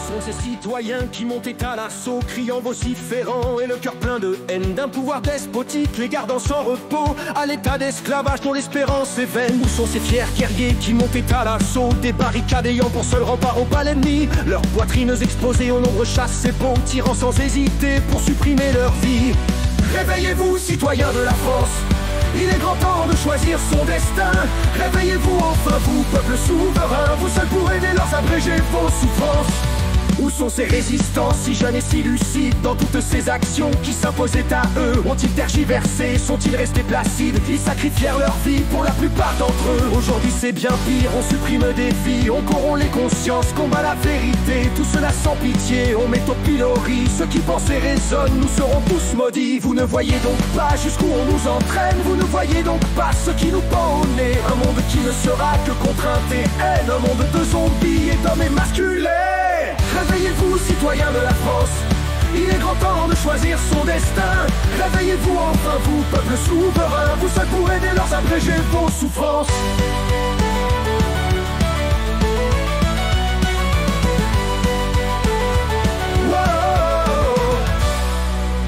sont ces citoyens qui montaient à l'assaut, criant vociférant et le cœur plein de haine d'un pouvoir despotique, les gardant sans repos à l'état d'esclavage dont l'espérance est vaine. Où sont ces fiers guerriers qui montaient à l'assaut, des barricades ayant pour seul rempart au bas l'ennemi, leurs poitrines exposées aux nombres chassés beaux, tirant sans hésiter pour supprimer leur vie. Réveillez-vous, citoyens de la France, il est grand temps de choisir son destin. Réveillez-vous enfin, vous, peuple souverain, vous seuls pourrez dès lors abréger vos souffrances. Où sont ces résistants si jeunes et si lucides dans toutes ces actions qui s'imposaient à eux? Ont-ils tergiversé? Sont-ils restés placides? Ils sacrifièrent leur vie pour la plupart d'entre eux. Aujourd'hui c'est bien pire, on supprime des vies, on corrompt les consciences, combat la vérité. Tout cela sans pitié, on met au pilori ceux qui pensent et raisonnent, nous serons tous maudits. Vous ne voyez donc pas jusqu'où on nous entraîne, vous ne voyez donc pas ce qui nous pend au nez. Un monde qui ne sera que contrainte et haine, un monde de zombies et d'hommes émasculés. Réveillez-vous, citoyens de la France, il est grand temps de choisir son destin. Réveillez-vous enfin, vous, peuple souverain, vous seuls pourrez dès lors abréger vos souffrances.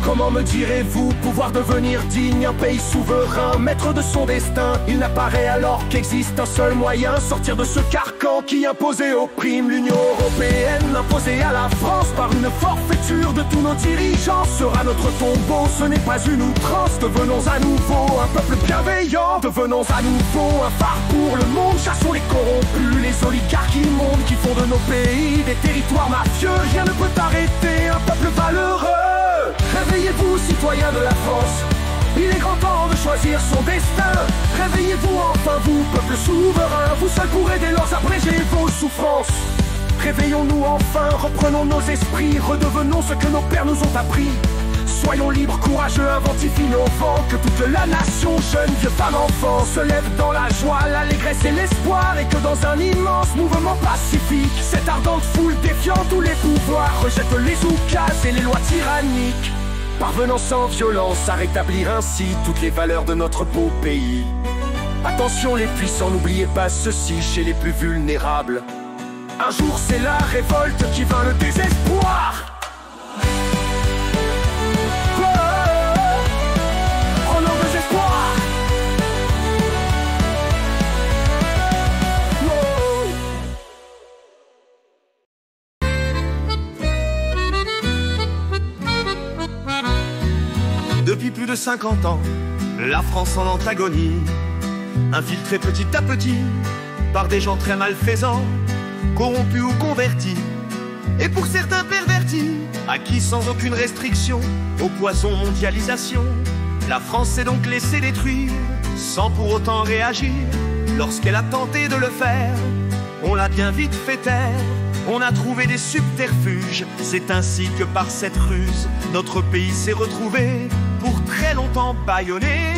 Comment me direz-vous pouvoir devenir digne un pays souverain, maître de son destin? Il n'apparaît alors qu'existe un seul moyen, sortir de ce carcan qui impose et opprime. L'Union européenne, imposée à la France par une forfaiture de tous nos dirigeants, sera notre tombeau, ce n'est pas une outrance. Devenons à nouveau un peuple bienveillant, devenons à nouveau un phare pour le monde. Chassons les corrompus, les oligarques immondes qui font de nos pays des territoires mafieux. Rien ne peut arrêter un peuple valeureux. Réveillez-vous, citoyens de la France, il est grand temps de choisir son destin. Réveillez-vous enfin, vous, peuple souverain, vous seuls pourrez dès lors abréger vos souffrances. Réveillons-nous enfin, reprenons nos esprits, redevenons ce que nos pères nous ont appris. Soyons libres, courageux, inventifs, innovants, que toute la nation, jeunes, vieux, femmes, enfants, se lève dans la joie, l'allégresse et l'espoir, et que dans un immense mouvement pacifique, cette ardente foule défiant tous les pouvoirs rejette les oukases et les lois tyranniques, parvenant sans violence à rétablir ainsi toutes les valeurs de notre beau pays. Attention les puissants, n'oubliez pas ceci chez les plus vulnérables. Un jour c'est la révolte qui vainc le désespoir. Depuis plus de 50 ans, la France en antagonie, infiltrée petit à petit par des gens très malfaisants, corrompus ou convertis, et pour certains pervertis, acquis sans aucune restriction au poison mondialisation. La France s'est donc laissée détruire, sans pour autant réagir. Lorsqu'elle a tenté de le faire, on l'a bien vite fait taire. On a trouvé des subterfuges, c'est ainsi que par cette ruse, notre pays s'est retrouvé pour très longtemps bâillonné.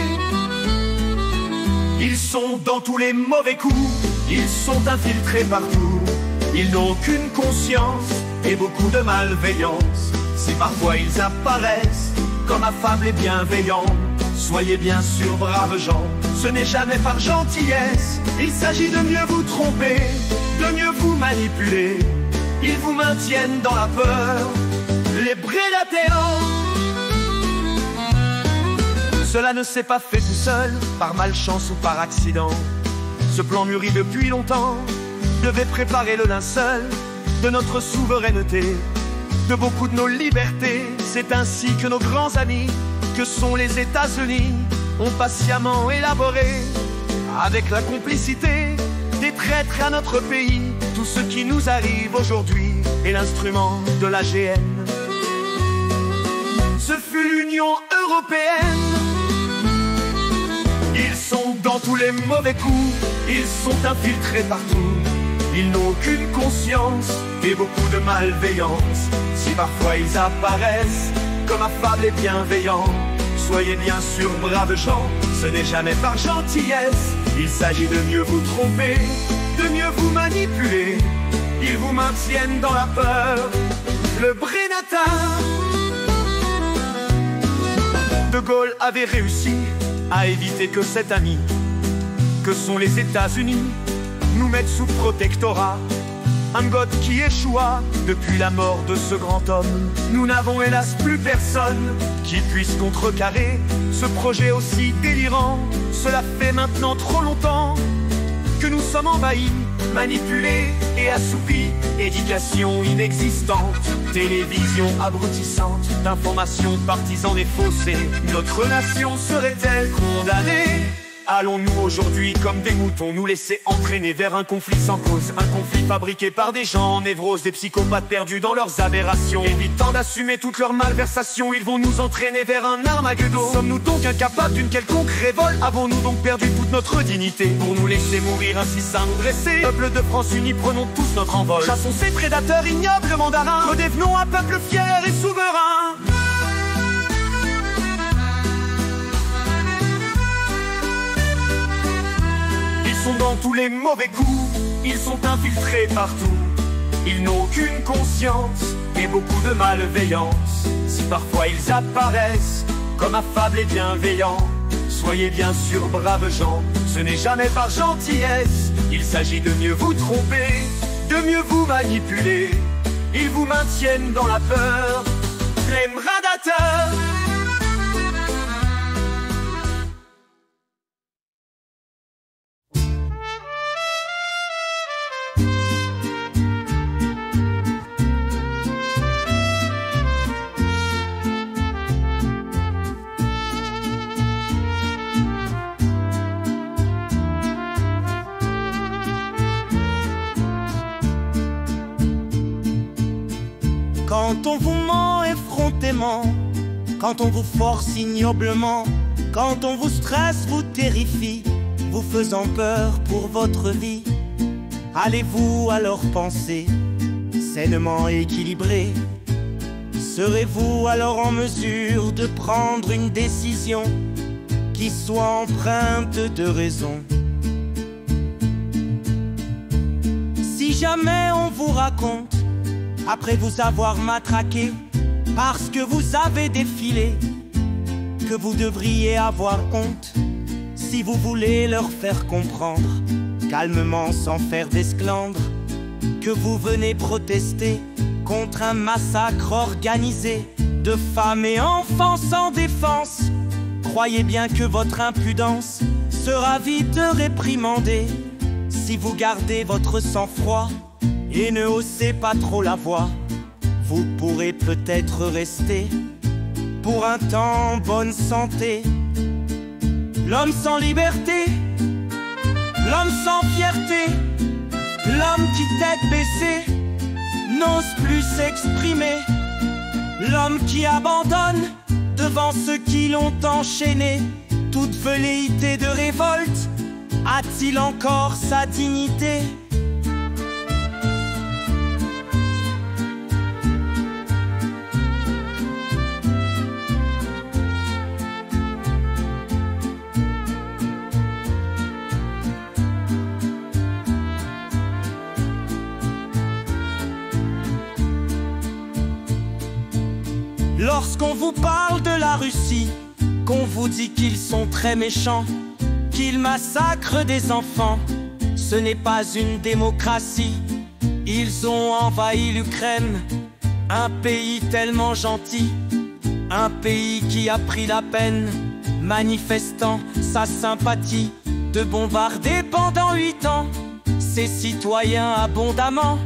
Ils sont dans tous les mauvais coups, ils sont infiltrés partout. Ils n'ont aucune conscience et beaucoup de malveillance. Si parfois ils apparaissent comme affables et bienveillants, soyez bien sûr braves gens, ce n'est jamais par gentillesse. Il s'agit de mieux vous tromper, de mieux vous manipuler. Ils vous maintiennent dans la peur, les prédateurs. Cela ne s'est pas fait tout seul, par malchance ou par accident. Ce plan mûri depuis longtemps devait préparer le linceul de notre souveraineté, de beaucoup de nos libertés. C'est ainsi que nos grands amis, que sont les États-Unis, ont patiemment élaboré, avec la complicité des traîtres à notre pays, tout ce qui nous arrive aujourd'hui est l'instrument de l'AGN. Ce fut l'Union européenne. Ils sont dans tous les mauvais coups, ils sont infiltrés partout. Ils n'ont aucune conscience et beaucoup de malveillance. Si parfois ils apparaissent comme affables et bienveillants, soyez bien sûr braves gens, ce n'est jamais par gentillesse. Il s'agit de mieux vous tromper, de mieux vous manipuler. Ils vous maintiennent dans la peur, le Brenata. De Gaulle avait réussi à éviter que cet ami, que sont les États-Unis, nous mettent sous protectorat. un God qui échoua depuis la mort de ce grand homme. Nous n'avons hélas plus personne qui puisse contrecarrer ce projet aussi délirant. Cela fait maintenant trop longtemps que nous sommes envahis, manipulés et assoupis. Éducation inexistante, télévision abrutissante, d'informations partisanes et faussées. Notre nation serait-elle condamnée? Allons-nous aujourd'hui comme des moutons nous laisser entraîner vers un conflit sans cause? Un conflit fabriqué par des gens en névrose, des psychopathes perdus dans leurs aberrations. Évitant d'assumer toutes leurs malversations, ils vont nous entraîner vers un Armageddon. Sommes-nous donc incapables d'une quelconque révolte? Avons-nous donc perdu toute notre dignité pour nous laisser mourir ainsi sans nous dresser? Peuple de France unis, prenons tous notre envol. Chassons ces prédateurs ignobles mandarins, redevenons un peuple fier et souverain. Ils sont dans tous les mauvais coups, ils sont infiltrés partout. Ils n'ont aucune conscience et beaucoup de malveillance. Si parfois ils apparaissent comme affables et bienveillants, soyez bien sûr braves gens, ce n'est jamais par gentillesse. Il s'agit de mieux vous tromper, de mieux vous manipuler. Ils vous maintiennent dans la peur, les radateurs. Quand on vous ment effrontément, quand on vous force ignoblement, quand on vous stresse, vous terrifie, vous faisant peur pour votre vie, allez-vous alors penser sainement équilibré? Serez-vous alors en mesure de prendre une décision qui soit empreinte de raison? Si jamais on vous raconte, après vous avoir matraqué, parce que vous avez défilé, que vous devriez avoir honte, si vous voulez leur faire comprendre, calmement sans faire d'esclandre, que vous venez protester contre un massacre organisé de femmes et enfants sans défense, croyez bien que votre impudence sera vite réprimandée si vous gardez votre sang-froid et ne haussez pas trop la voix. Vous pourrez peut-être rester pour un temps en bonne santé. L'homme sans liberté, l'homme sans fierté, l'homme qui tête baissée n'ose plus s'exprimer, l'homme qui abandonne devant ceux qui l'ont enchaîné. Toute velléité de révolte a-t-il encore sa dignité? Lorsqu'on vous parle de la Russie, qu'on vous dit qu'ils sont très méchants, qu'ils massacrent des enfants, ce n'est pas une démocratie. Ils ont envahi l'Ukraine, un pays tellement gentil, un pays qui a pris la peine, manifestant sa sympathie, de bombarder pendant 8 ans ses citoyens abondamment.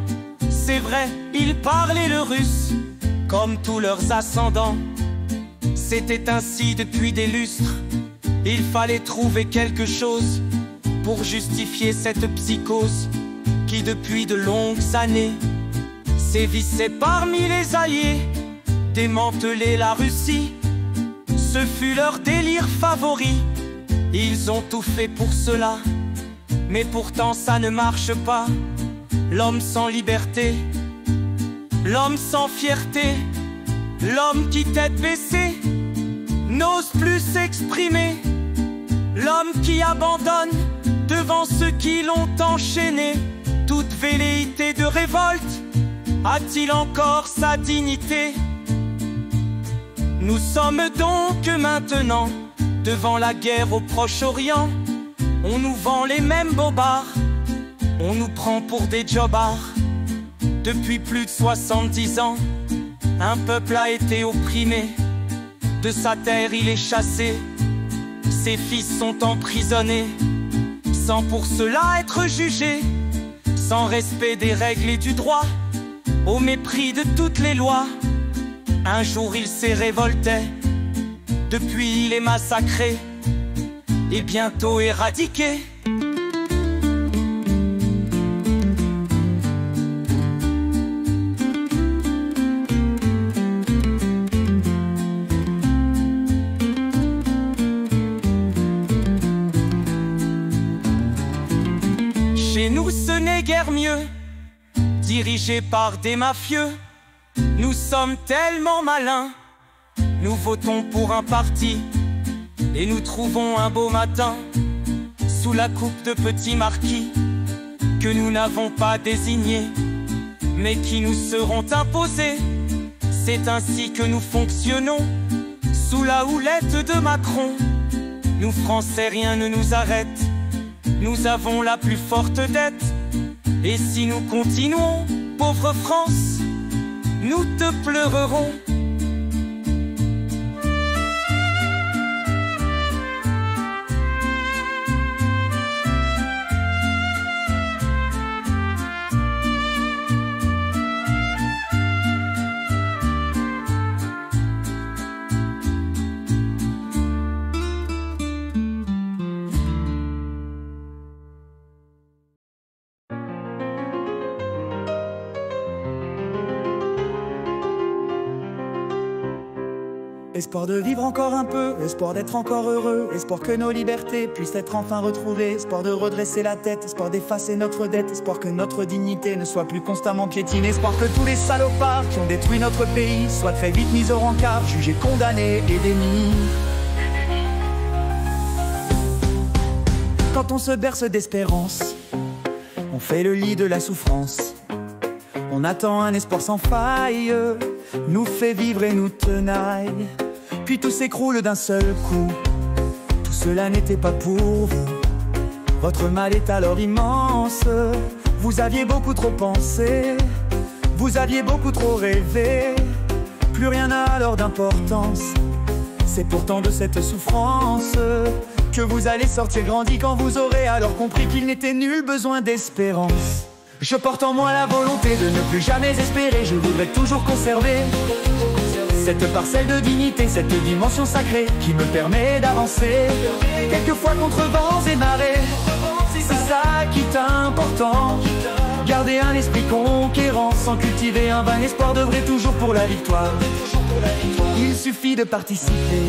C'est vrai, ils parlaient le russe comme tous leurs ascendants. C'était ainsi depuis des lustres. Il fallait trouver quelque chose pour justifier cette psychose qui depuis de longues années sévissait parmi les alliés. Démanteler la Russie, ce fut leur délire favori. Ils ont tout fait pour cela, mais pourtant ça ne marche pas. L'homme sans liberté, l'homme sans fierté, l'homme qui tête baissée n'ose plus s'exprimer, l'homme qui abandonne devant ceux qui l'ont enchaîné. Toute velléité de révolte a-t-il encore sa dignité? Nous sommes donc maintenant devant la guerre au Proche-Orient. On nous vend les mêmes bobards, on nous prend pour des jobards. Depuis plus de 70 ans, un peuple a été opprimé. De sa terre il est chassé, ses fils sont emprisonnés, sans pour cela être jugés, sans respect des règles et du droit, au mépris de toutes les lois. Un jour il s'est révolté, depuis il est massacré, et bientôt éradiqué. Chez nous ce n'est guère mieux, dirigé par des mafieux. Nous sommes tellement malins, nous votons pour un parti et nous trouvons un beau matin, sous la coupe de petits marquis, que nous n'avons pas désignés, mais qui nous seront imposés. C'est ainsi que nous fonctionnons, sous la houlette de Macron. Nous Français, rien ne nous arrête, nous avons la plus forte dette. Et si nous continuons, pauvre France, nous te pleurerons. Espoir de vivre encore un peu, espoir d'être encore heureux, espoir que nos libertés puissent être enfin retrouvées, espoir de redresser la tête, espoir d'effacer notre dette, espoir que notre dignité ne soit plus constamment piétinée, espoir que tous les salopards qui ont détruit notre pays soient très vite mis au rencard, jugés, condamnés et dénis. Quand on se berce d'espérance, on fait le lit de la souffrance. On attend un espoir sans faille, nous fait vivre et nous tenaille. Puis tout s'écroule d'un seul coup. Tout cela n'était pas pour vous. Votre mal est alors immense. Vous aviez beaucoup trop pensé, vous aviez beaucoup trop rêvé. Plus rien n'a alors d'importance. C'est pourtant de cette souffrance que vous allez sortir grandi, quand vous aurez alors compris qu'il n'était nul besoin d'espérance. Je porte en moi la volonté de ne plus jamais espérer. Je voudrais toujours conserver cette parcelle de dignité, cette dimension sacrée qui me permet d'avancer, quelquefois contre vents et marées. C'est ça qui est important, garder un esprit conquérant, sans cultiver un vain espoir d'œuvrer toujours pour la victoire. Il suffit de participer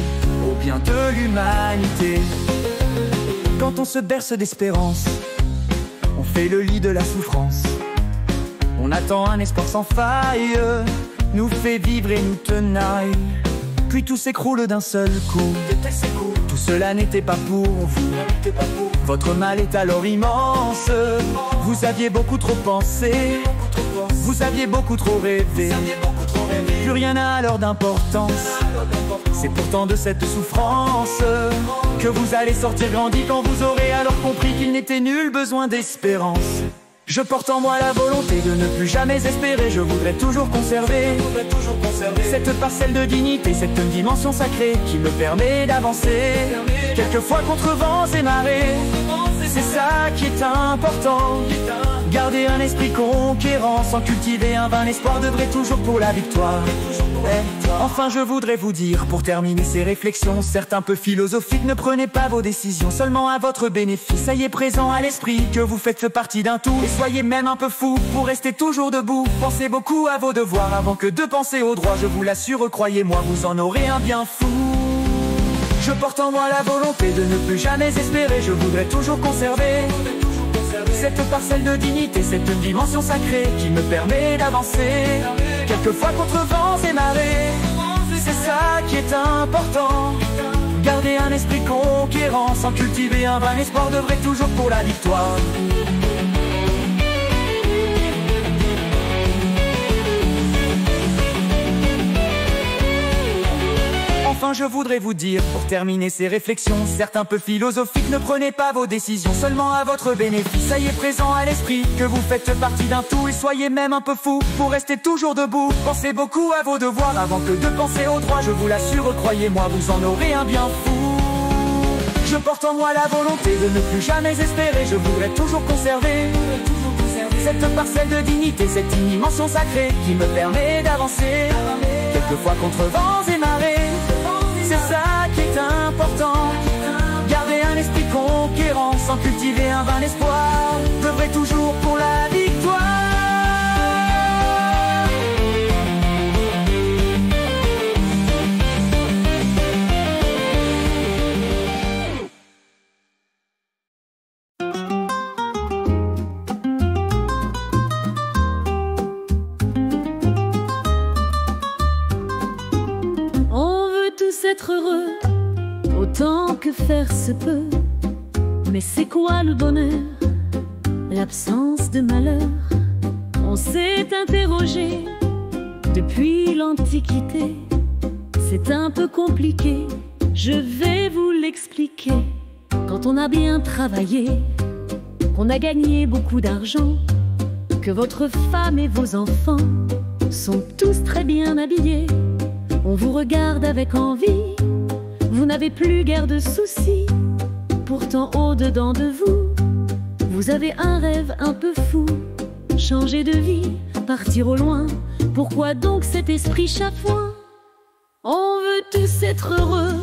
au bien de l'humanité. Quand on se berce d'espérance, on fait le lit de la souffrance. On attend un espoir sans faille, nous fait vivre et nous tenaille. Puis tout s'écroule d'un seul coup. Tout cela n'était pas pour vous. Votre mal est alors immense. Vous aviez beaucoup trop pensé, vous aviez beaucoup trop rêvé. Plus rien n'a alors d'importance. C'est pourtant de cette souffrance que vous allez sortir grandi, quand vous aurez alors compris qu'il n'était nul besoin d'espérance. Je porte en moi la volonté de ne plus jamais espérer. Je voudrais toujours conserver cette parcelle de dignité, cette dimension sacrée qui me permet d'avancer, quelquefois contre vents et marées. C'est ça qui est important, garder un esprit conquérant, sans cultiver un vain espoir d'œuvrer toujours pour la victoire. Enfin je voudrais vous dire, pour terminer ces réflexions, certes un peu philosophiques, ne prenez pas vos décisions seulement à votre bénéfice. Soyez présent à l'esprit que vous faites partie d'un tout, et soyez même un peu fou pour rester toujours debout. Pensez beaucoup à vos devoirs avant que de penser au droit. Je vous l'assure, croyez-moi, vous en aurez un bien fou. Je porte en moi la volonté de ne plus jamais espérer. Je voudrais toujours conserver cette parcelle de dignité, cette dimension sacrée qui me permet d'avancer, quelquefois contre vents et marées. C'est ça qui est important, garder un esprit conquérant, sans cultiver un vain espoir d'œuvrer toujours pour la victoire. Enfin je voudrais vous dire, pour terminer ces réflexions, certes un peu philosophiques, ne prenez pas vos décisions seulement à votre bénéfice. Soyez présent à l'esprit, que vous faites partie d'un tout, et soyez même un peu fou, pour rester toujours debout. Pensez beaucoup à vos devoirs avant que de penser au droit. Je vous l'assure, croyez-moi, vous en aurez un bien fou. Je porte en moi la volonté de ne plus jamais espérer. Je voudrais toujours conserver cette parcelle de dignité, cette dimension sacrée qui me permet d'avancer, quelquefois contre vents et marées. C'est ça qui est important, garder un esprit conquérant sans cultiver un vain espoir, d'œuvrer toujours pour la victoire. Être heureux, autant que faire se peut. Mais c'est quoi le bonheur? L'absence de malheur. On s'est interrogé depuis l'Antiquité. C'est un peu compliqué, je vais vous l'expliquer. Quand on a bien travaillé, qu'on a gagné beaucoup d'argent, que votre femme et vos enfants sont tous très bien habillés, on vous regarde avec envie, vous n'avez plus guère de soucis. Pourtant au-dedans de vous, vous avez un rêve un peu fou. Changer de vie, partir au loin, pourquoi donc cet esprit chafouin? On veut tous être heureux,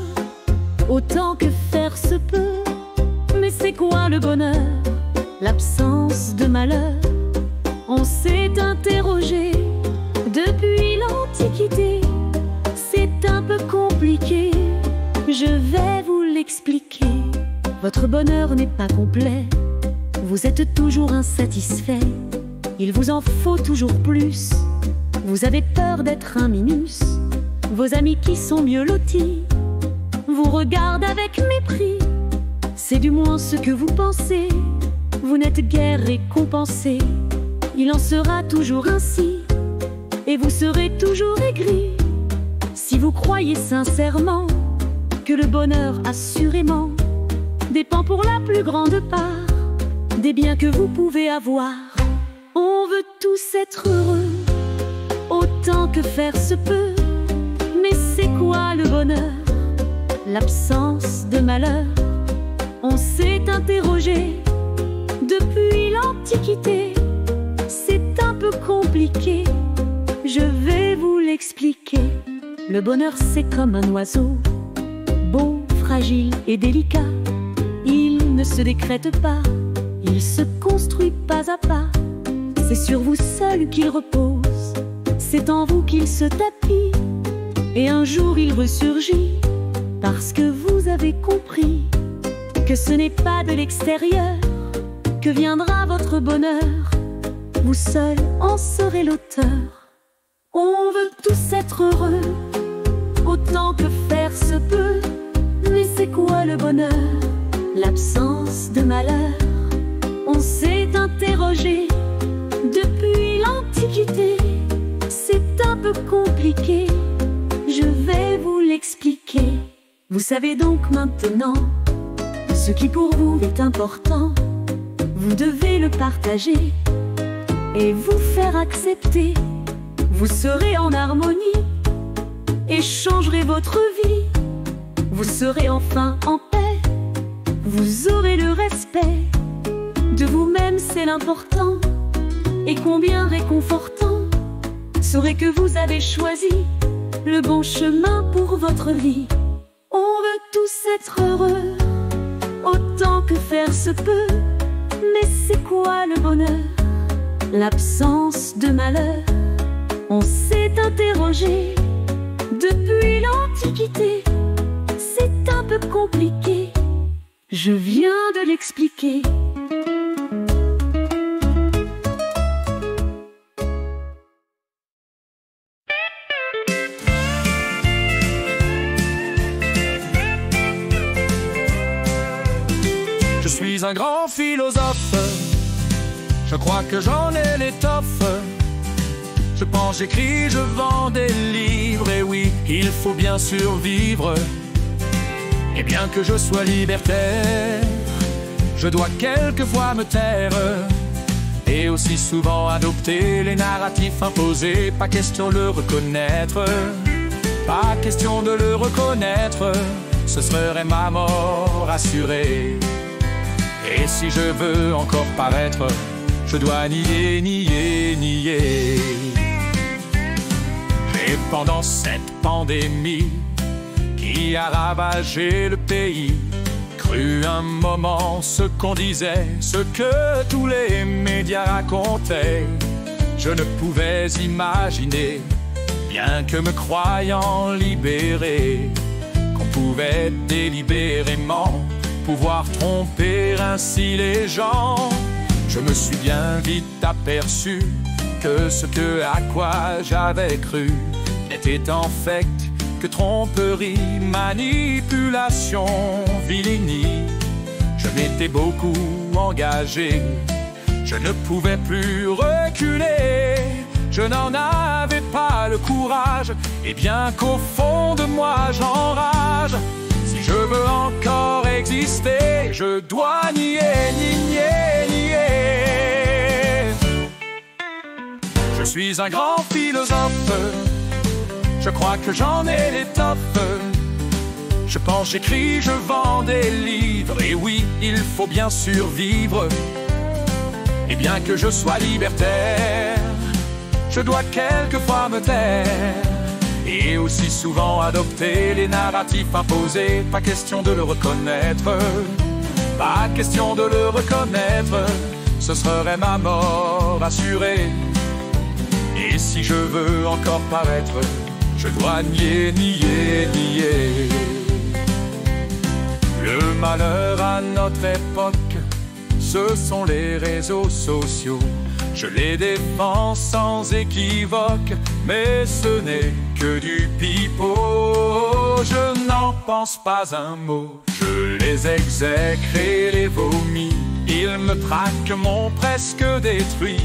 autant que faire se peut. Mais c'est quoi le bonheur? L'absence de malheur. On s'est interrogé depuis l'Antiquité. C'est un peu compliqué, je vais vous l'expliquer. Votre bonheur n'est pas complet, vous êtes toujours insatisfait. Il vous en faut toujours plus, vous avez peur d'être un minus. Vos amis qui sont mieux lotis vous regardent avec mépris. C'est du moins ce que vous pensez, vous n'êtes guère récompensé. Il en sera toujours ainsi, et vous serez toujours aigri. Si vous croyez sincèrement que le bonheur assurément dépend pour la plus grande part des biens que vous pouvez avoir. On veut tous être heureux, autant que faire se peut. Mais c'est quoi le bonheur? L'absence de malheur. On s'est interrogé depuis l'Antiquité. C'est un peu compliqué, je vais vous l'expliquer. Le bonheur c'est comme un oiseau, beau, fragile et délicat. Il ne se décrète pas, il se construit pas à pas. C'est sur vous seul qu'il repose, c'est en vous qu'il se tapit. Et un jour il ressurgit, parce que vous avez compris que ce n'est pas de l'extérieur que viendra votre bonheur. Vous seul en serez l'auteur. On veut tous être heureux, autant que faire se peut. Mais c'est quoi le bonheur? L'absence de malheur. On s'est interrogé depuis l'Antiquité. C'est un peu compliqué, je vais vous l'expliquer. Vous savez donc maintenant ce qui pour vous est important. Vous devez le partager et vous faire accepter. Vous serez en harmonie et changerez votre vie. Vous serez enfin en paix, vous aurez le respect de vous-même, c'est l'important. Et combien réconfortant serait que vous avez choisi le bon chemin pour votre vie. On veut tous être heureux, autant que faire se peut. Mais c'est quoi le bonheur? L'absence de malheur. On s'est interrogé depuis l'Antiquité. C'est un peu compliqué, je viens de l'expliquer. Je suis un grand philosophe, je crois que j'en ai l'étoffe. Je pense, j'écris, je vends des livres. Et oui, il faut bien survivre. Et bien que je sois libertaire, je dois quelquefois me taire. Et aussi souvent adopter les narratifs imposés. Pas question de le reconnaître. Pas question de le reconnaître. Ce serait ma mort assurée. Et si je veux encore paraître, je dois nier, nier, nier. Et pendant cette pandémie qui a ravagé le pays, cru un moment ce qu'on disait, ce que tous les médias racontaient. Je ne pouvais imaginer, bien que me croyant libéré, qu'on pouvait délibérément pouvoir tromper ainsi les gens. Je me suis bien vite aperçu que ce à quoi j'avais cru n'était en fait que tromperie, manipulation, vilainie. Je m'étais beaucoup engagé, je ne pouvais plus reculer. Je n'en avais pas le courage, et bien qu'au fond de moi j'enrage. Si je veux encore exister, je dois nier, nier, nier. Je suis un grand philosophe, je crois que j'en ai l'étoffe. Je pense, j'écris, je vends des livres. Et oui, il faut bien survivre. Et bien que je sois libertaire, je dois quelquefois me taire. Et aussi souvent adopter les narratifs imposés. Pas question de le reconnaître. Pas question de le reconnaître. Ce serait ma mort assurée. Et si je veux encore paraître, je dois nier, nier, nier. Le malheur à notre époque, ce sont les réseaux sociaux. Je les défends sans équivoque, mais ce n'est que du pipeau. Je n'en pense pas un mot, je les exècre et les vomis. Ils me traquent, m'ont presque détruit.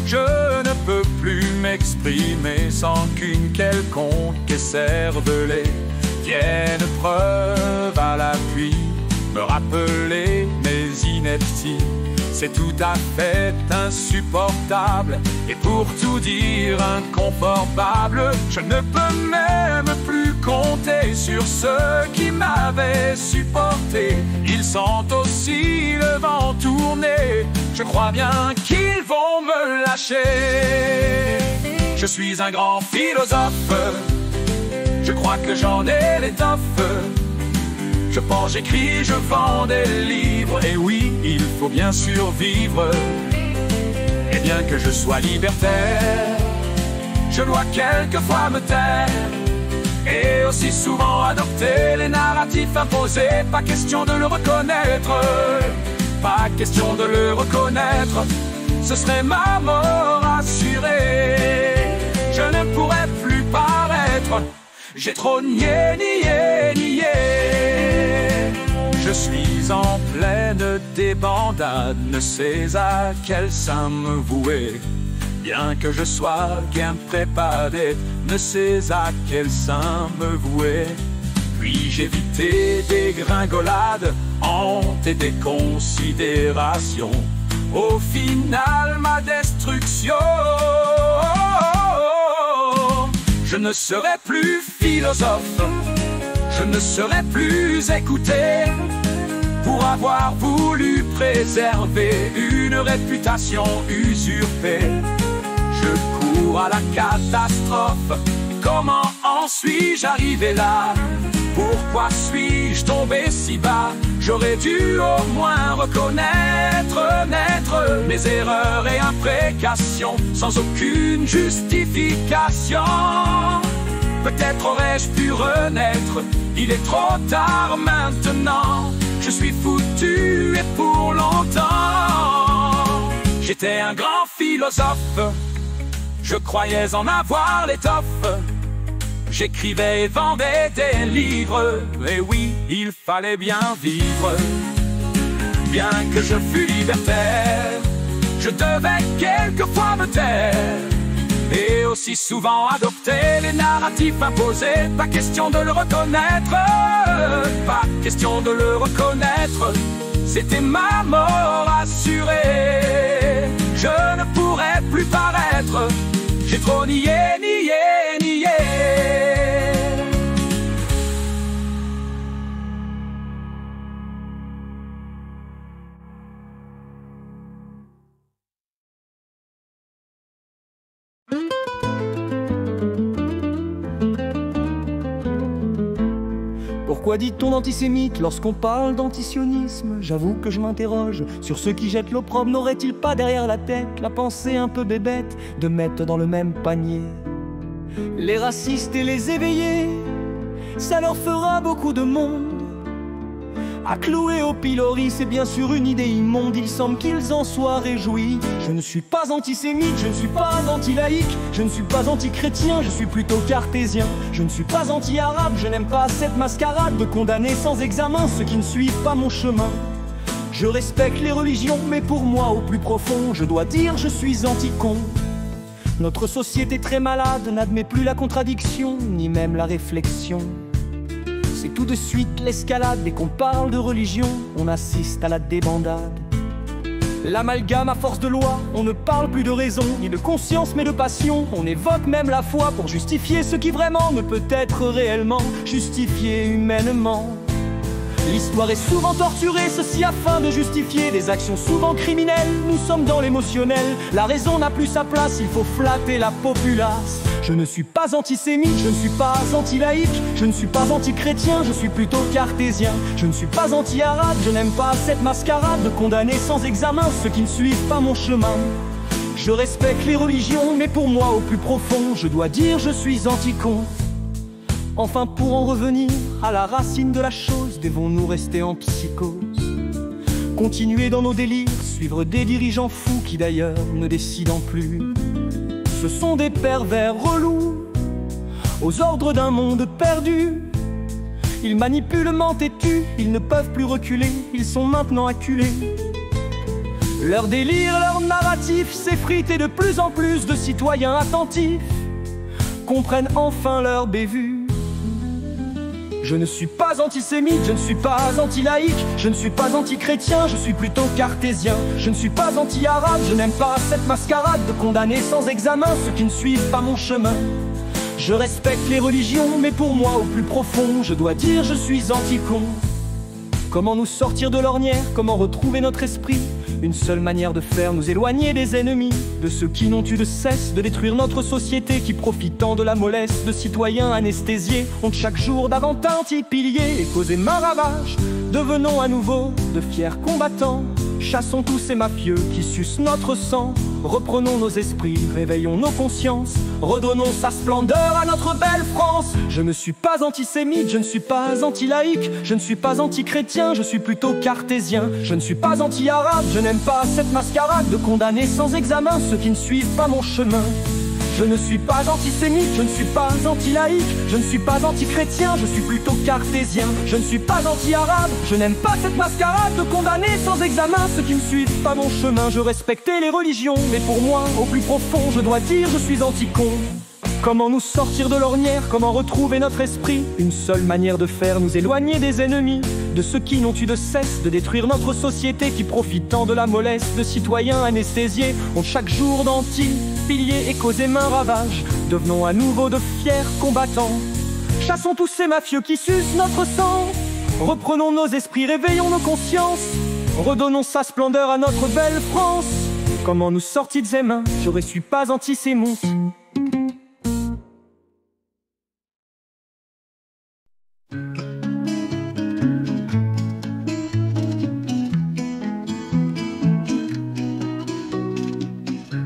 Je ne peux plus m'exprimer sans qu'une quelconque écervelée vienne preuve à l'appui, me rappeler mes inepties. C'est tout à fait insupportable et pour tout dire inconfortable. Je ne peux même plus compter sur ceux qui m'avaient supporté. Ils sentent aussi le vent tourner. Je crois bien qu'ils vont me lâcher. Je suis un grand philosophe, je crois que j'en ai l'étoffe. Je pense, j'écris, je vends des livres. Et oui, il faut bien survivre. Et bien que je sois libertaire, je dois quelquefois me taire. Et aussi souvent adopter les narratifs imposés. Pas question de le reconnaître. Pas question de le reconnaître. Ce serait ma mort assurée. Je ne pourrais plus paraître. J'ai trop nié, nié, nié. Je suis en pleine débandade, ne sais à quel sein me vouer. Bien que je sois bien préparé, ne sais à quel sein me vouer. Puis-je éviter des gringolades, honte et des considérations. Au final, ma destruction. Je ne serai plus philosophe, je ne serai plus écouté pour avoir voulu préserver une réputation usurpée. Je cours à la catastrophe, comment en suis-je arrivé là? Pourquoi suis-je tombé si bas? J'aurais dû au moins reconnaître, naître mes erreurs et imprécations, sans aucune justification. Peut-être aurais-je pu renaître, il est trop tard maintenant. Je suis foutu et pour longtemps. J'étais un grand philosophe, je croyais en avoir l'étoffe. J'écrivais et vendais des livres, et oui, il fallait bien vivre. Bien que je fus libertaire, je devais quelquefois me taire. et aussi souvent adopté les narratifs imposés. Pas question de le reconnaître, pas question de le reconnaître. C'était ma mort assurée. Je ne pourrais plus paraître. J'ai trop nié, nié, nié. Pourquoi dit-on antisémite lorsqu'on parle d'antisionisme? J'avoue que je m'interroge sur ceux qui jettent l'opprobre. N'auraient-ils pas derrière la tête la pensée un peu bébête de mettre dans le même panier les racistes et les éveillés? Ça leur fera beaucoup de monde à clouer au pilori, c'est bien sûr une idée immonde. Il semble qu'ils en soient réjouis. Je ne suis pas antisémite, je ne suis pas anti-laïque, je ne suis pas anti-chrétien, je suis plutôt cartésien. Je ne suis pas anti-arabe, je n'aime pas cette mascarade de condamner sans examen ceux qui ne suivent pas mon chemin. Je respecte les religions, mais pour moi au plus profond, je dois dire je suis anti-con. Notre société très malade n'admet plus la contradiction, ni même la réflexion. C'est tout de suite l'escalade. Dès qu'on parle de religion, on assiste à la débandade. L'amalgame à force de loi, on ne parle plus de raison, ni de conscience mais de passion. On évoque même la foi pour justifier ce qui vraiment ne peut être réellement justifié humainement. L'histoire est souvent torturée, ceci afin de justifier des actions souvent criminelles. Nous sommes dans l'émotionnel, la raison n'a plus sa place, il faut flatter la populace. Je ne suis pas antisémite, je ne suis pas anti-laïque, je ne suis pas anti-chrétien, je suis plutôt cartésien. Je ne suis pas anti-arabe, je n'aime pas cette mascarade de condamner sans examen ceux qui ne suivent pas mon chemin. Je respecte les religions, mais pour moi au plus profond, je dois dire je suis anti-con. Enfin, pour en revenir à la racine de la chose, devons-nous rester en psychose? Continuer dans nos délires, suivre des dirigeants fous qui d'ailleurs ne décident plus. Ce sont des pervers relous, aux ordres d'un monde perdu. Ils manipulent, mentent et tuent, ils ne peuvent plus reculer, ils sont maintenant acculés. Leur délire, leur narratif s'effrite et de plus en plus de citoyens attentifs comprennent enfin leur bévue. Je ne suis pas antisémite, je ne suis pas anti-laïque, je ne suis pas anti-chrétien, je suis plutôt cartésien. Je ne suis pas anti-arabe, je n'aime pas cette mascarade de condamner sans examen ceux qui ne suivent pas mon chemin. Je respecte les religions, mais pour moi au plus profond, je dois dire je suis anti-con. Comment nous sortir de l'ornière, comment retrouver notre esprit? Une seule manière de faire, nous éloigner des ennemis, de ceux qui n'ont eu de cesse de détruire notre société, qui profitant de la mollesse de citoyens anesthésiés ont chaque jour davantage piliers et causé main ravage. Devenons à nouveau de fiers combattants, chassons tous ces mafieux qui sucent notre sang. Reprenons nos esprits, réveillons nos consciences, redonnons sa splendeur à notre belle France. Je ne suis pas antisémite, je ne suis pas anti-laïque, je ne suis pas anti-chrétien, je suis plutôt cartésien. Je ne suis pas anti-arabe, je n'aime pas cette mascarade de condamner sans examen ceux qui ne suivent pas mon chemin. Je ne suis pas antisémite, je ne suis pas anti-laïque, je ne suis pas anti-chrétien, je suis plutôt cartésien. Je ne suis pas anti-arabe, je n'aime pas cette mascarade de condamner sans examen ceux qui ne suivent pas mon chemin. Je respectais les religions, mais pour moi, au plus profond, je dois dire je suis anti-con. Comment nous sortir de l'ornière, comment retrouver notre esprit? Une seule manière de faire, nous éloigner des ennemis, de ceux qui n'ont eu de cesse de détruire notre société, qui profitant de la mollesse de citoyens anesthésiés ont chaque jour d'anti-piliers et causé main ravage. Devenons à nouveau de fiers combattants, chassons tous ces mafieux qui sucent notre sang. Reprenons nos esprits, réveillons nos consciences, redonnons sa splendeur à notre belle France. Comment nous sortir de ces mains? Je ne suis pas antisémite.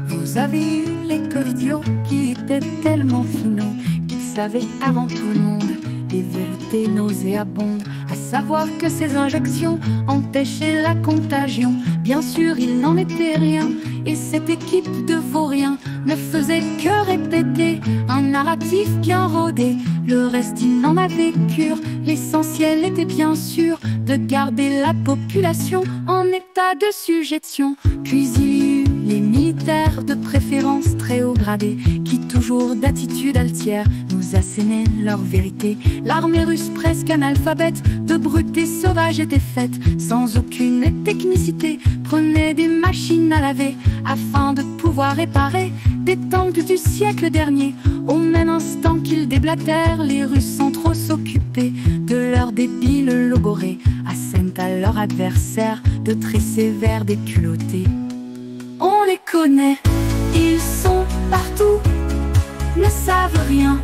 Vous avez eu l'école idiot qui était tellement finot qu'il savait avant tout le monde des vérités nauséabondes, à savoir que ces injections empêchaient la contagion. Bien sûr, il n'en était rien, et cette équipe de vauriens ne faisait que répéter un narratif bien rodé. Le reste, il n'en avait cure. L'essentiel était bien sûr de garder la population en état de sujétion. Puis il y eut les militaires de préférence très haut grade. dégradés, qui toujours d'attitude altière nous assénaient leur vérité. L'armée russe presque analphabète, de brutes et sauvages était faite, sans aucune technicité, prenait des machines à laver, afin de pouvoir réparer des tanks du siècle dernier. Au même instant qu'ils déblatèrent, les Russes sans trop s'occuper de leurs débiles logorés, assènent à leur adversaire de très sévères déculottés. On les connaît, ils sont partout, ne savent rien,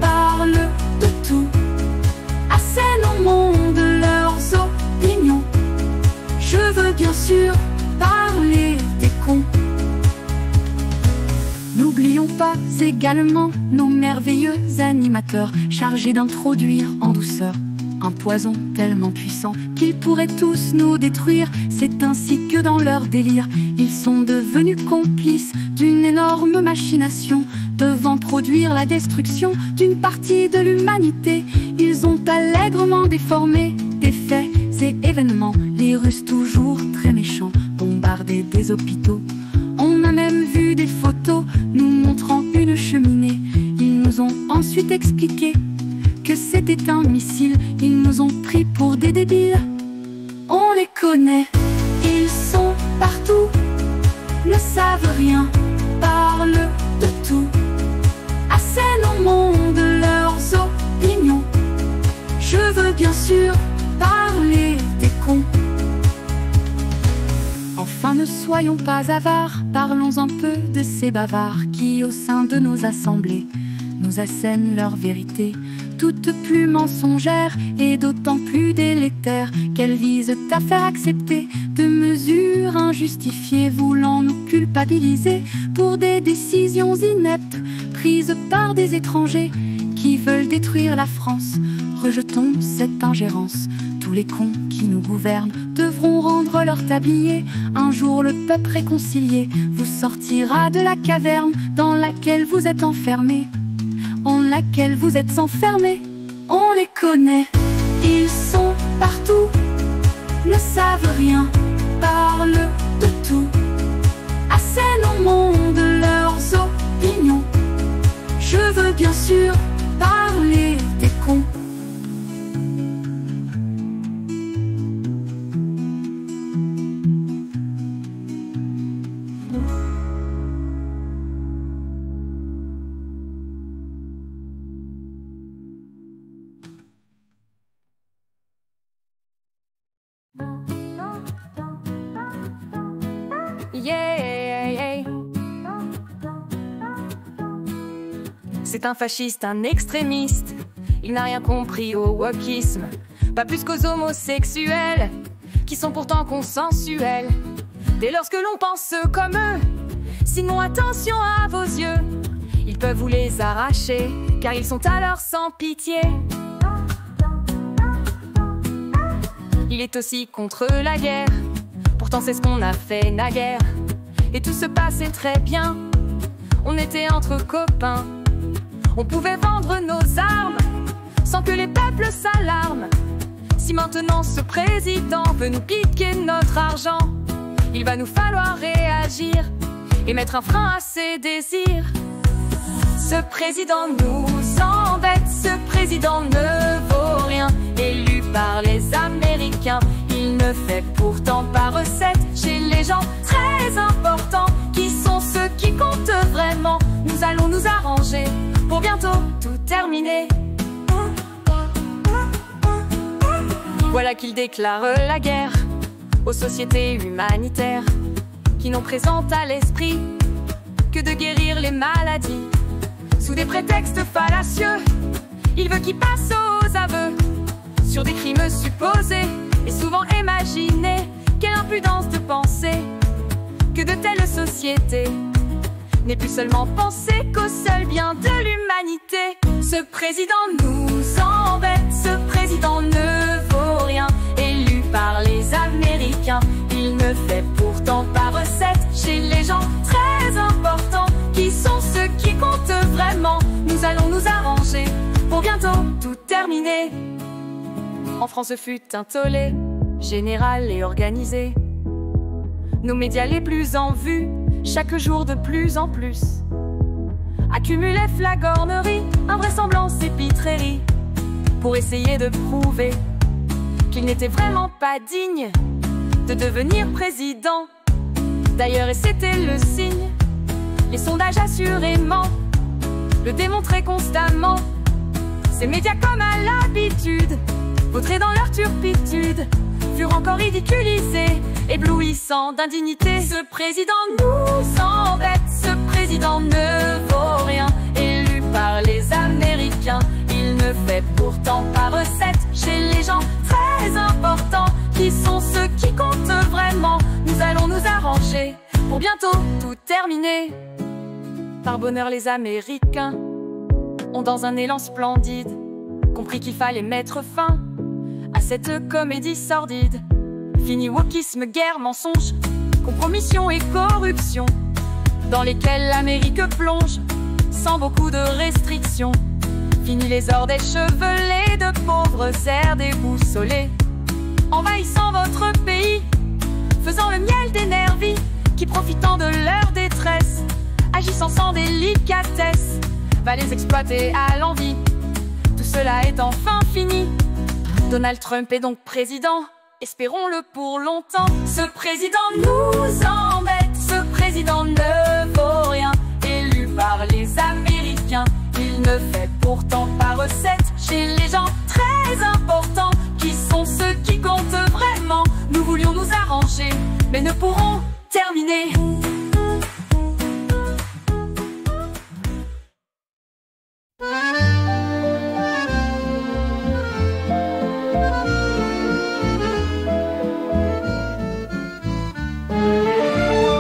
parlent de tout, assènent au monde leurs opinions. Je veux bien sûr parler des cons. N'oublions pas également nos merveilleux animateurs, chargés d'introduire en douceur un poison tellement puissant qu'ils pourraient tous nous détruire. C'est ainsi que dans leur délire, ils sont devenus complices d'une énorme machination, devant produire la destruction d'une partie de l'humanité. Ils ont allègrement déformé des faits et événements, les Russes toujours très méchants, bombardés des hôpitaux. On a même vu des photos nous montrant une cheminée. Ils nous ont ensuite expliqué que c'était un missile. Ils nous ont pris pour des débiles. On les connaît, ils sont partout, ne savent rien, parlent de tout, assènent au monde leurs opinions. Je veux bien sûr parler des cons. Enfin, ne soyons pas avares, parlons un peu de ces bavards qui, au sein de nos assemblées, nous assènent leur vérité, toutes plus mensongères et d'autant plus délétères qu'elles visent à faire accepter de mesures injustifiées, voulant nous culpabiliser pour des décisions ineptes prises par des étrangers qui veulent détruire la France. Rejetons cette ingérence. Tous les cons qui nous gouvernent devront rendre leur tablier. Un jour le peuple réconcilié vous sortira de la caverne dans laquelle vous êtes enfermés, en laquelle vous êtes enfermés. On les connaît, ils sont partout, ne savent rien, parlent de tout, assènent au monde leurs opinions. Je veux bien sûr parler des cons. Yeah. C'est un fasciste, un extrémiste. Il n'a rien compris au wokisme, pas plus qu'aux homosexuels, qui sont pourtant consensuels. Dès lors que l'on pense comme eux, sinon attention à vos yeux, ils peuvent vous les arracher, car ils sont alors sans pitié. Il est aussi contre la guerre, pourtant c'est ce qu'on a fait naguère. Et tout se passait très bien, on était entre copains. On pouvait vendre nos armes, sans que les peuples s'alarment. Si maintenant ce président veut nous piquer notre argent, il va nous falloir réagir et mettre un frein à ses désirs. Ce président nous embête, ce président ne vaut rien. Élu par les Américains, il ne fait pourtant pas recette chez les gens très importants, qui sont ceux qui comptent vraiment. Nous allons nous arranger pour bientôt tout terminer. Voilà qu'il déclare la guerre aux sociétés humanitaires qui n'ont présent à l'esprit que de guérir les maladies. Sous des prétextes fallacieux, il veut qu'ils passent aux aveux sur des crimes supposés et souvent imaginés. Quelle impudence de penser que de telles sociétés n'est plus seulement penser qu'au seul bien de l'humanité. Ce président nous embête, ce président ne vaut rien. Élu par les Américains, il ne fait pourtant pas recette chez les gens très importants, qui sont ceux qui comptent vraiment. Nous allons nous arranger pour bientôt tout terminer. En France fut un tollé général et organisé. Nos médias les plus en vue, chaque jour de plus en plus, accumulait flagornerie, invraisemblance et pitrerie, pour essayer de prouver qu'il n'était vraiment pas digne de devenir président. D'ailleurs, et c'était le signe, les sondages assurément le démontraient constamment. Ces médias, comme à l'habitude, vautrés dans leur turpitude, furent encore ridiculisés, éblouissants d'indignité. Ce président nous embête, ce président ne vaut rien. Élu par les Américains, il ne fait pourtant pas recette chez les gens très importants, qui sont ceux qui comptent vraiment. Nous allons nous arranger pour bientôt tout terminer. Par bonheur, les Américains ont, dans un élan splendide, compris qu'il fallait mettre fin à cette comédie sordide. Fini wokisme, guerre, mensonge, compromission et corruption, dans lesquelles l'Amérique plonge sans beaucoup de restrictions. Fini les ordres échevelés de pauvres airs déboussolés, envahissant votre pays, faisant le miel des nervis, qui, profitant de leur détresse, agissant sans délicatesse, va les exploiter à l'envi. Tout cela est enfin fini. Donald Trump est donc président, espérons-le pour longtemps. Ce président nous embête, ce président ne vaut rien. Élu par les Américains, il ne fait pourtant pas recette chez les gens très importants, qui sont ceux qui comptent vraiment. Nous voulions nous arranger, mais ne pourrons terminer.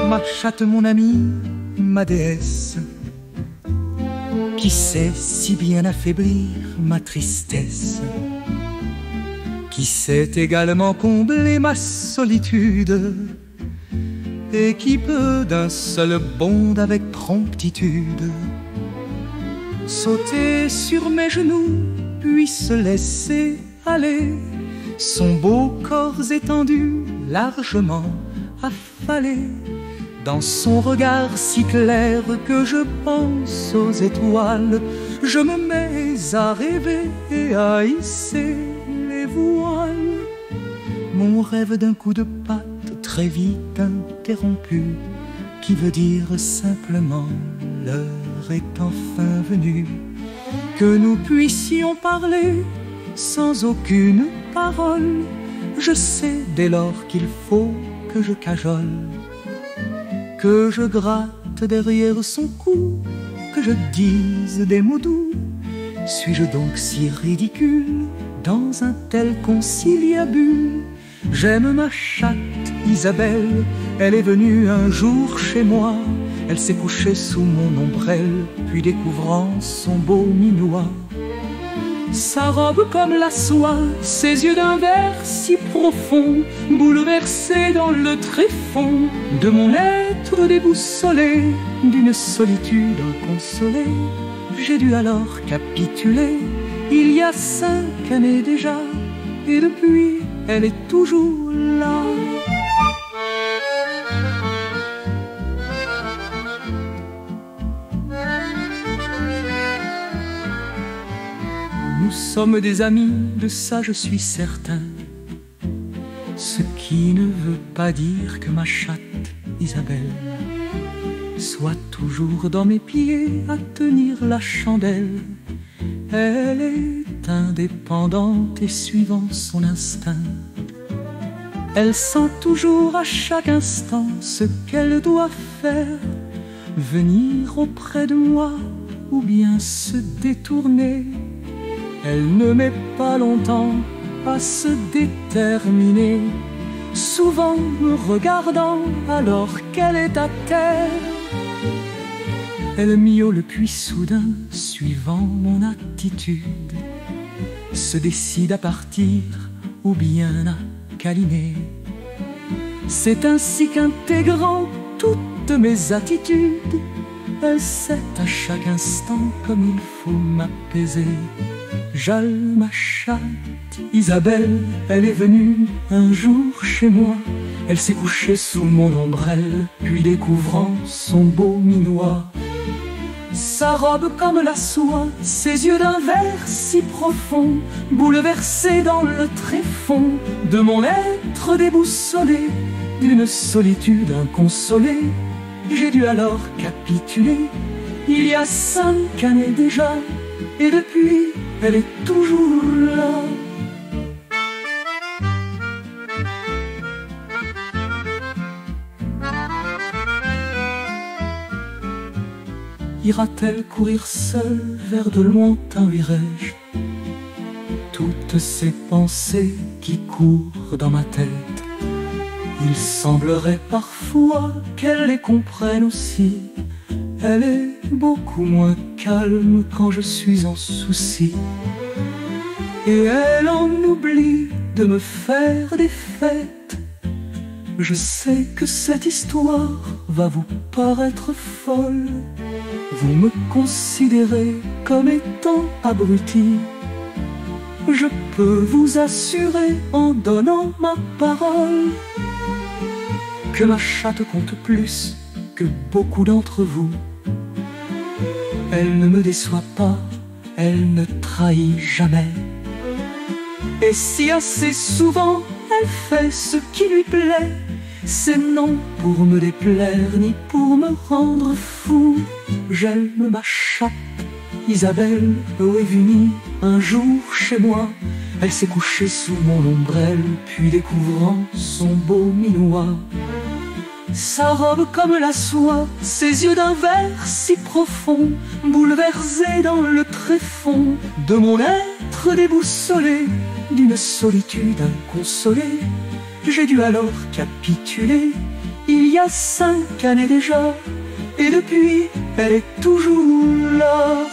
Ma chatte, mon amie, ma déesse, qui sait si bien affaiblir ma tristesse, qui sait également combler ma solitude, et qui peut d'un seul bond avec promptitude sauter sur mes genoux, puis se laisser aller, son beau corps étendu, largement affalé, dans son regard si clair que je pense aux étoiles. Je me mets à rêver et à hisser les voiles. Mon rêve d'un coup de patte très vite interrompu, qui veut dire simplement l'heure est enfin venue, que nous puissions parler sans aucune parole. Je sais dès lors qu'il faut que je cajole, que je gratte derrière son cou, que je dise des mots doux. Suis-je donc si ridicule dans un tel conciliabule? J'aime ma chatte Isabelle, elle est venue un jour chez moi. Elle s'est couchée sous mon ombrelle, puis découvrant son beau minois, sa robe comme la soie, ses yeux d'un vert si profond, bouleversés dans le tréfonds de mon être déboussolé, d'une solitude inconsolée. J'ai dû alors capituler, il y a 5 années déjà, et depuis elle est toujours là. Nous sommes des amis, de ça je suis certain, ce qui ne veut pas dire que ma chatte Isabelle soit toujours dans mes pieds à tenir la chandelle. Elle est indépendante et suivant son instinct, elle sent toujours à chaque instant ce qu'elle doit faire, venir auprès de moi ou bien se détourner. Elle ne met pas longtemps à se déterminer, souvent me regardant alors qu'elle est à terre. Elle miaule puis soudain, suivant mon attitude, se décide à partir ou bien à câliner. C'est ainsi qu'intégrant toutes mes attitudes, elle sait à chaque instant comme il faut m'apaiser. J'aime ma chatte Isabelle, elle est venue un jour chez moi. Elle s'est couchée sous mon ombrelle, puis découvrant son beau minois, Sa robe comme la soie, ses yeux d'un vert si profond, bouleversés dans le tréfonds de mon être déboussolé, d'une solitude inconsolée. J'ai dû alors capituler, il y a 5 années déjà, et depuis, elle est toujours là. Ira-t-elle courir seule vers de lointains virages? Toutes ces pensées qui courent dans ma tête, il semblerait parfois qu'elle les comprenne aussi. Elle est beaucoup moins calme quand je suis en souci, et elle en oublie de me faire des fêtes. Je sais que cette histoire va vous paraître folle. Vous me considérez comme étant abruti. Je peux vous assurer en donnant ma parole que ma chatte compte plus que beaucoup d'entre vous. Elle ne me déçoit pas, elle ne trahit jamais. Et si assez souvent elle fait ce qui lui plaît, c'est non pour me déplaire ni pour me rendre fou. J'aime ma chatte, Isabelle est venue un jour chez moi. Elle s'est couchée sous mon ombrelle, puis découvrant son beau minois. Sa robe comme la soie, ses yeux d'un vert si profond, bouleversés dans le tréfonds de mon être déboussolé, d'une solitude inconsolée. J'ai dû alors capituler, il y a 5 années déjà, et depuis, elle est toujours là.